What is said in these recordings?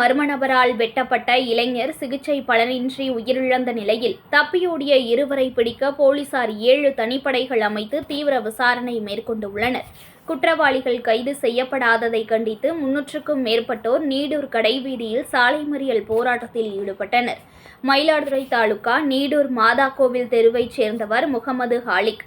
மர்ம நபரால் வெட்டப்பட்ட இளைஞர் சிகிச்சை பலனின்றி உயிரிழந்த நிலையில் தப்பியோடிய இருவரை பிடிக்க போலீசார் 7 தனிப்படைகள் அமைத்து தீவிர விசாரணை மேற்கொண்டுள்ளனர். குற்றவாளிகள் கைது செய்யப்படாததை கண்டித்து 300க்கும் மேற்பட்டோர் நீடூர் கடைவீதியில் சாலை மறியல் போராட்டத்தில் ஈடுபட்டனர். மயிலாடுதுறை தாலுகா நீடூர் மாதாக்கோவில் தெருவைச் சேர்ந்தவர் முகமது ஹாலிக்.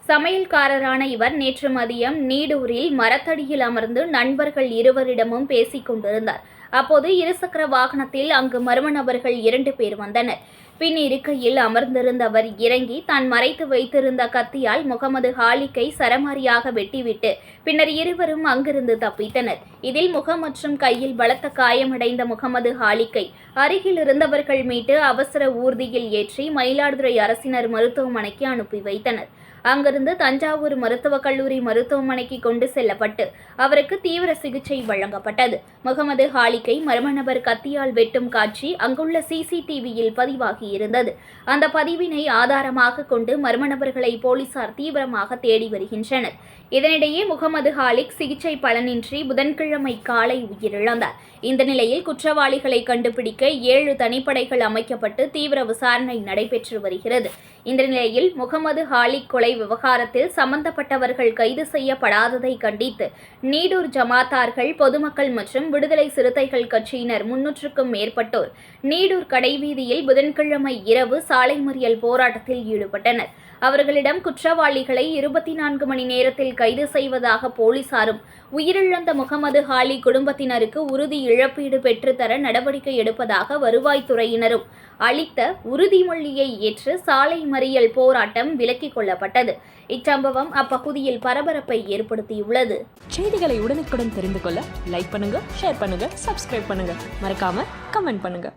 சமையல்காரரான இவர் நேற்று மதியம் நீடூரில் மரத்தடியில் அமர்ந்து நண்பர்கள் இருவரிடமும் பேசிக் கொண்டிருந்தார். அப்போது இருசக்கர வாகனத்தில் அங்கு மர்ம நபர்கள் 2 பேர் வந்தனர். பின் இருக்கையில் அமர்ந்திருந்த அவர் இறங்கி தான் மறைத்து வைத்திருந்த கத்தியால் முகமது ஹாலிக்கை சரமாரியாக வெட்டிவிட்டு பின்னர் இருவரும் அங்கிருந்து தப்பித்தனர். இதில் முகம் மற்றும் கையில் பலத்த காயமடைந்த முகமது ஹாலிக்கை அருகில் இருந்தவர்கள் மீட்டு அவசர ஊர்தியில் ஏற்றி மயிலாடுதுறை அரசினர் மருத்துவமனைக்கு அனுப்பி வைத்தனர். அங்கிருந்து தஞ்சாவூர் மருத்துவக் கல்லூரி மருத்துவமனைக்கு கொண்டு செல்லப்பட்டு அவருக்கு தீவிர சிகிச்சை வழங்கப்பட்டது. முகமது ஹாலிக்கை மர்ம நபர் கத்தியால் வெட்டும் காட்சி அங்குள்ள CCTVயில் பதிவாகியிருந்தது. அந்த பதிவினை ஆதாரமாக கொண்டு மர்ம நபர்களை போலீசார் தீவிரமாக தேடி வருகின்றனர். இதனிடையே முகமது ஹாலிக் சிகிச்சை பலனின்றி புதன்கிழமை காலை உயிரிழந்தார். இந்த நிலையில் குற்றவாளிகளை கண்டுபிடிக்க 7 தனிப்படைகள் அமைக்கப்பட்டு தீவிர விசாரணை நடைபெற்று வருகிறது. இந்த நிலையில் முகமது ஹாலிக் கொலை விவகாரத்தில் சம்பந்தப்பட்டவர்கள் கைது செய்யப்படாததை கண்டித்து நீடூர் ஜமாத்தார்கள், பொதுமக்கள் மற்றும் விடுதலை சிறுத்தைகள் கட்சியினர் 300க்கும் மேற்பட்டோர் நீடூர் கடைவீதியில் புதன்கிழமை இரவு சாலை மறியல் போராட்டத்தில் ஈடுபட்டனர். அவர்களிடம் குற்றவாளிகளை 24 மணி நேரத்தில் கைது செய்வதாக போலீசாரும், உயிரிழந்த முகமது ஹாலி குடும்பத்தினருக்கு உறுதி இழப்பீடு பெற்றுத்தர நடவடிக்கை எடுப்பதாக வருவாய்த்துறையினரும் அளித்த உறுதிமொழியை ஏற்று சாலை மறியல் போராட்டம் விலக்கிக் கொள்ளப்பட்டது. இச்சம்பவம் அப்பகுதியில் பரபரப்பை ஏற்படுத்தியுள்ளது. செய்திகளை உடனுக்குடன் தெரிந்து கொள்ள லைக் பண்ணுங்க, ஷேர் பண்ணுங்க, சப்ஸ்கிரைப் பண்ணுங்க, மறக்காம கமெண்ட் பண்ணுங்க.